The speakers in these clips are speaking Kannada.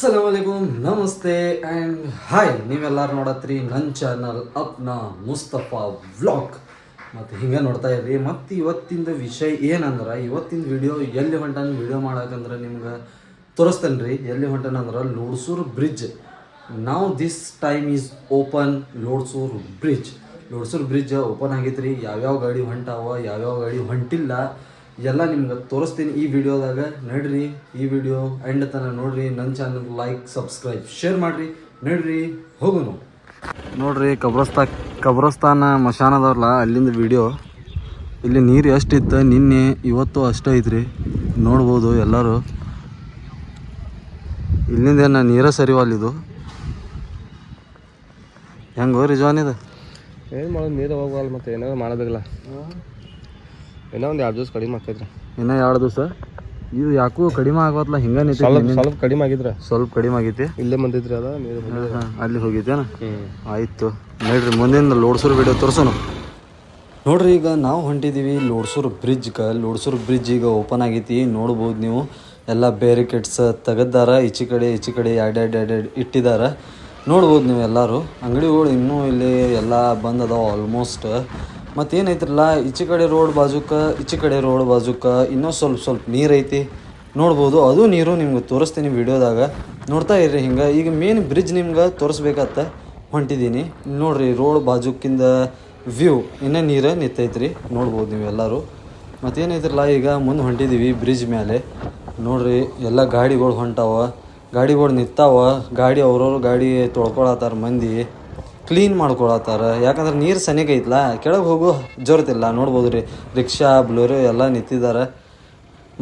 ಅಸ್ಸಲಾಮಲೈಕುಮ್, ನಮಸ್ತೆ ಆ್ಯಂಡ್ ಹಾಯ್. ನೀವೆಲ್ಲರೂ ನೋಡತ್ರಿ ನನ್ನ ಚಾನಲ್ ಅಪ್ನಾ ಮುಸ್ತಫಾ ವ್ಲಾಗ್. ಮತ್ತು ಹಿಂಗೆ ನೋಡ್ತಾ ಇರ್ರಿ. ಮತ್ತು ಇವತ್ತಿಂದ ವಿಷಯ ಏನಂದ್ರೆ, ಇವತ್ತಿನ ವಿಡಿಯೋ ಎಲ್ಲಿ ಹೊಂಟಾನ ವಿಡಿಯೋ ಮಾಡಕ್ಕಂದ್ರೆ ನಿಮ್ಗೆ ತೋರಿಸ್ತೇನೆ ರೀ. ಎಲ್ಲಿ ಹೊಂಟಾನಂದ್ರೆ ಲೋಡ್ಸೂರು ಬ್ರಿಡ್ಜ್. ನಾವು this time is open Lodsuru bridge. Lodsuru bridge open ಆಗೈತೆ ರೀ. ಯಾವ್ಯಾವ ಗಾಡಿ ಹೊಂಟಾವ, ಯಾವ್ಯಾವ ಗಾಡಿ ಹೊಂಟಿಲ್ಲ ಎಲ್ಲ ನಿಮ್ಗೆ ತೋರಿಸ್ತೀನಿ ಈ ವಿಡಿಯೋದಾಗ. ನಡ್ರಿ, ಈ ವಿಡಿಯೋ ಎಂಡ್ ತನಕ ನೋಡ್ರಿ. ನನ್ನ ಚಾನಲ್ ಲೈಕ್, ಸಬ್ಸ್ಕ್ರೈಬ್, ಶೇರ್ ಮಾಡಿರಿ. ನಡ್ರಿ ಹೋಗೋನು. ನೋಡ್ರಿ, ಕಬ್ರಸ್ತಾನ ಮಶಾನದವ್ರಲ್ಲ ಅಲ್ಲಿಂದ ವಿಡಿಯೋ. ಇಲ್ಲಿ ನೀರು ಎಷ್ಟಿತ್ತು ನಿನ್ನೆ, ಇವತ್ತು ಅಷ್ಟೇ ಐತ್ರಿ. ನೋಡ್ಬೋದು ಎಲ್ಲರೂ. ಇಲ್ಲಿಂದ ಏನು ನೀರ ಸರಿವಲ್ಲಿದು. ಹೆಂಗೋ ರಿಜಾನ್ ಇದು ಏನು ಮಾಡೋದು, ನೀರು ಹೋಗಲ್ಲ. ಮತ್ತು ಏನಾದ್ರು ಮಾಡಬೇಕಲ್ಲ. ಇನ್ನೂ ಒಂದು 2 ದಿವಸ ಕಡಿಮೆ ಆಗ್ತೈತ್ರಿ. ಇನ್ನೂ 2 ದಿವಸ. ಇದು ಯಾಕೋ ಕಡಿಮೆ ಆಗತ್ತಲ್ಲ, ಹಿಂಗೆ ಸ್ವಲ್ಪ ಕಡಿಮೆ ಆಗಿದ್ರೆ ಸ್ವಲ್ಪ ಕಡಿಮೆ ಆಗೈತಿ. ಇಲ್ಲೇ ಬಂದಿದ್ರಿ ಅದ ನೀರು ಅಲ್ಲಿ ಹೋಗಿದ್ದೇನ. ಆಯಿತು ನೋಡ್ರಿ, ಮುಂದಿನ ಲೋಡ್ಸೂರು ವಿಡಿಯೋ ತೋರಿಸೋಣ. ನೋಡ್ರಿ, ಈಗ ನಾವು ಹೊಂಟಿದ್ದೀವಿ ಲೋಡ್ಸೂರು ಬ್ರಿಡ್ಜ್ಗೆ. ಲೋಡ್ಸೂರು ಬ್ರಿಡ್ಜ್ ಈಗ ಓಪನ್ ಆಗೈತಿ. ನೋಡ್ಬೋದು ನೀವು. ಎಲ್ಲ ಬ್ಯಾರಿಕೇಡ್ಸ್ ತೆಗೆದಾರ. ಈಚೆ ಕಡೆ ಎರಡು ಇಟ್ಟಿದ್ದಾರೆ. ನೋಡ್ಬೋದು ನೀವು ಎಲ್ಲರೂ. ಅಂಗಡಿಗಳು ಇನ್ನೂ ಇಲ್ಲಿ ಎಲ್ಲ ಬಂದ್ ಅದಾವ ಆಲ್ಮೋಸ್ಟ್. ಮತ್ತೇನೈತ್ರಲ್ಲ, ಈಚೆ ಕಡೆ ರೋಡ್ ಬಾಜುಕ ಇನ್ನೂ ಸ್ವಲ್ಪ ನೀರು ಐತಿ. ನೋಡ್ಬೋದು. ಅದು ನೀರು ನಿಮ್ಗೆ ತೋರಿಸ್ತೀನಿ ವಿಡಿಯೋದಾಗ. ನೋಡ್ತಾ ಇರ್ರಿ. ಹಿಂಗೆ ಈಗ ಮೇನ್ ಬ್ರಿಡ್ಜ್ ನಿಮ್ಗೆ ತೋರಿಸ್ಬೇಕತ್ತ ಹೊಂಟಿದ್ದೀನಿ. ನೋಡ್ರಿ, ರೋಡ್ ಬಾಜುಕಿಂದ ವ್ಯೂ ಇನ್ನೂ ನೀರು ನಿಂತೈತ್ರಿ. ನೋಡ್ಬೋದು ನೀವು ಎಲ್ಲರೂ. ಮತ್ತೇನೈತ್ರಲ್ಲ, ಈಗ ಮುಂದೆ ಹೊಂಟಿದ್ದೀವಿ ಬ್ರಿಡ್ಜ್ ಮೇಲೆ. ನೋಡ್ರಿ, ಎಲ್ಲ ಗಾಡಿಗಳು ಹೊಂಟಾವ, ಗಾಡಿಗಳು ನಿಂತಾವ. ಅವ್ರವ್ರು ಗಾಡಿ ತೊಳ್ಕೊಳತ್ತಾರ, ಮಂದಿ ಕ್ಲೀನ್ ಮಾಡ್ಕೊಳತ್ತಾರ. ಯಾಕಂದ್ರೆ ನೀರು ಸನಿಗೆ ಐತ್ಲ, ಕೆಳಗೆ ಹೋಗೋ ಜೋರ್ತಿಲ್ಲ. ನೋಡ್ಬೋದು ರೀ, ರಿಕ್ಷಾ, ಬ್ಲೋರೋ ಎಲ್ಲ ನಿಂತಿದ್ದಾರೆ.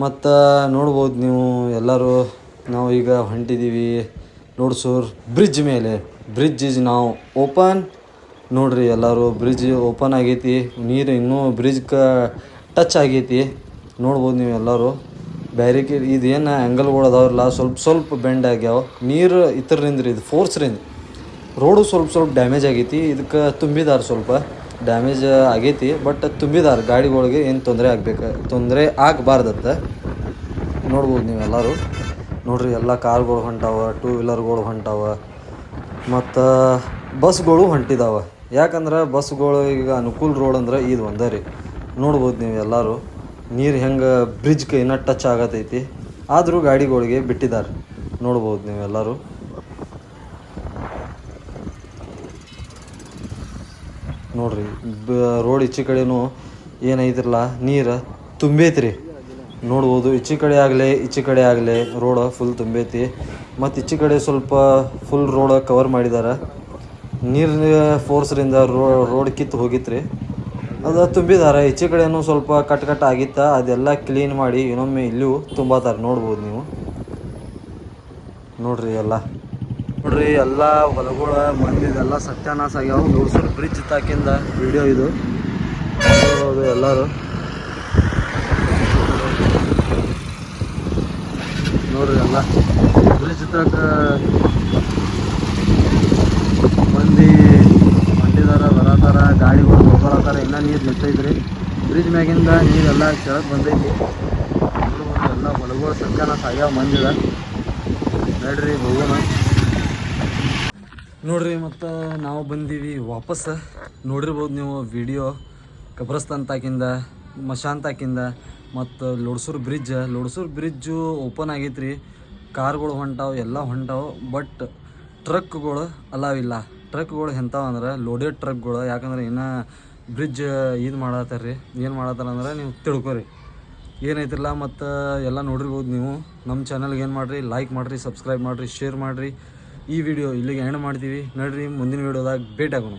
ಮತ್ತು ನೋಡ್ಬೋದು ನೀವು ಎಲ್ಲರೂ. ನಾವು ಈಗ ಹೊಂಟಿದ್ದೀವಿ ಲೋಡ್ಸೂರು ಬ್ರಿಡ್ಜ್ ಮೇಲೆ. ಬ್ರಿಡ್ಜ್ ಈಸ್ ನಾವು ಓಪನ್. ನೋಡ್ರಿ ಎಲ್ಲರೂ, ಬ್ರಿಡ್ಜ್ ಓಪನ್ ಆಗೈತಿ. ನೀರು ಇನ್ನೂ ಬ್ರಿಡ್ಜ್ಗೆ ಟಚ್ ಆಗೈತಿ. ನೋಡ್ಬೋದು ನೀವು ಎಲ್ಲರೂ. ಬ್ಯಾರಿಕೇಡ್ ಇದೇನು ಆ್ಯಂಗಲ್ಗಳು ಅದಾವ್ರಲ್ಲ, ಸ್ವಲ್ಪ ಬೆಂಡ್ ಆಗ್ಯಾವ. ನೀರು ಇತರದಿಂದ ಇದು ಫೋರ್ಸ್ರಿಂದ. ರೋಡು ಸ್ವಲ್ಪ ಡ್ಯಾಮೇಜ್ ಆಗೈತಿ. ಇದಕ್ಕೆ ತುಂಬಿದಾರ, ಸ್ವಲ್ಪ ಡ್ಯಾಮೇಜ್ ಆಗೈತಿ. ಬಟ್ ತುಂಬಿದಾರ. ಗಾಡಿಗಳಿಗೆ ಏನು ತೊಂದರೆ ಆಗಬಾರ್ದತ್ತ. ನೋಡ್ಬೋದು ನೀವು ಎಲ್ಲರೂ. ನೋಡ್ರಿ, ಎಲ್ಲ ಕಾರ್ಗಳು ಹೊಂಟಾವ, 2 ವೀಲರ್ಗಳು ಹೊಂಟಾವ, ಮತ್ತು ಬಸ್ಗಳು ಹೊಂಟಿದಾವ. ಯಾಕಂದ್ರೆ ಬಸ್ಗಳು ಈಗ ಅನುಕೂಲ ರೋಡ್ ಅಂದ್ರೆ ಇದು ಒಂದೇ ರೀ. ನೋಡ್ಬೋದು ನೀವು ಎಲ್ಲರೂ. ನೀರು ಹೆಂಗೆ ಬ್ರಿಡ್ಜ್ಗೆ ಇನ್ನೂ ಟಚ್ ಆಗತೈತಿ, ಆದರೂ ಗಾಡಿಗಳಿಗೆ ಬಿಟ್ಟಿದ್ದಾರೆ. ನೋಡ್ಬೋದು ನೀವು ಎಲ್ಲರೂ. ನೋಡ್ರಿ, ರೋಡ್ ಈಚೆ ಕಡೆನೂ ಏನೈತಿರಲ್ಲ, ನೀರು ತುಂಬೈತ್ರಿ. ನೋಡ್ಬೋದು. ಈಚೆ ಕಡೆ ಆಗಲಿ ರೋಡ್ ಫುಲ್ ತುಂಬೈತಿ. ಮತ್ತು ಈಚೆ ಕಡೆ ಸ್ವಲ್ಪ ಫುಲ್ ರೋಡ್ ಕವರ್ ಮಾಡಿದ್ದಾರೆ. ನೀರಿನ ಫೋರ್ಸ್ರಿಂದ ರೋಡ್ ಕಿತ್ತು ಹೋಗಿತ್ರಿ. ಅದು ತುಂಬಿದ್ದಾರೆ. ಈಚೆ ಕಡೆನೂ ಸ್ವಲ್ಪ ಕಟ್ ಆಗಿತ್ತ. ಅದೆಲ್ಲ ಕ್ಲೀನ್ ಮಾಡಿ ಇನ್ನೊಮ್ಮೆ ಇಲ್ಲಿಯೂ ತುಂಬಾತಾರೆ. ನೋಡ್ಬೋದು ನೀವು. ನೋಡ್ರಿ ಎಲ್ಲ ಹೊಲಗಳ ಮಂದಿದೆಲ್ಲ ಸತ್ಯಾನಾಶ ಆಗ್ಯಾವ. ಲೋಡ್ಸೂರು ಬ್ರಿಡ್ಜ್ ತಾಕಿಂದ ವಿಡಿಯೋ ಇದು. ನೋಡ್ಬೋದು ಎಲ್ಲರೂ. ನೋಡ್ರಿ, ಎಲ್ಲ ಬ್ರಿಡ್ಜ್ ತಾಕ ಮಂದಿ ಹೊಂಟಿದಾರ, ಬರತ್ತಾರ, ಗಾಡಿಗಳು ಹೋಗ್ಬರತ್ತಾರ. ಇನ್ನೂ ನೀರು ನಿಂತೈತ್ರಿ. ಬ್ರಿಡ್ಜ್ ಮ್ಯಾಗಿಂದ ನೀರೆಲ್ಲ ಕೆಳಗೆ ಬಂದೈತಿ. ನೋಡ್ಬೋದು, ಎಲ್ಲ ಹೊಲಗಳು ಸತ್ಯಾನಾಶ ಆಗ್ಯಾವ ಮಂದಿದ. ನಡ್ರಿ ಹೋಗೋಣ. ನೋಡ್ರಿ, ಮತ್ತು ನಾವು ಬಂದೀವಿ ವಾಪಸ್. ನೋಡಿರ್ಬೋದು ನೀವು ವಿಡಿಯೋ. ಕಬ್ರಸ್ತಾನ್ ತಾಕಿಂದ, ಮಶಾನ್ ತಾಕಿಂದ, ಮತ್ತು ಲೋಡ್ಸೂರು ಬ್ರಿಡ್ಜು ಓಪನ್ ಆಗೈತ್ರಿ. ಕಾರ್ಗಳು ಹೊಂಟಾವು, ಎಲ್ಲ ಹೊಂಟಾವು. ಬಟ್ ಟ್ರಕ್ಗಳು ಅಲಾವಿಲ್ಲ. ಟ್ರಕ್ಗಳು ಎಂಥವಂದ್ರೆ ಲೋಡೆಡ್ ಟ್ರಕ್ಗಳು. ಯಾಕಂದ್ರೆ ಇನ್ನೂ ಬ್ರಿಡ್ಜ್ ಇದು ಮಾಡತ್ತಾರ್ರಿ. ಏನು ಮಾಡತ್ತಾರಂದ್ರೆ ನೀವು ತಿಳ್ಕೊರಿ ಏನೈತಿರಲ್ಲ. ಮತ್ತು ಎಲ್ಲ ನೋಡಿರ್ಬೋದು ನೀವು. ನಮ್ಮ ಚಾನಲ್ಗೆ ಏನು ಮಾಡಿರಿ, ಲೈಕ್ ಮಾಡಿರಿ, ಸಬ್ಸ್ಕ್ರೈಬ್ ಮಾಡಿರಿ, ಶೇರ್ ಮಾಡಿರಿ. ಈ ವಿಡಿಯೋ ಇಲ್ಲಿಗೆ ಎಂಡ್ ಮಾಡ್ತೀವಿ. ನಡ್ರಿ, ಮುಂದಿನ ವಿಡಿಯೋದಾಗ ಭೇಟಿ ಆಗೋಣ.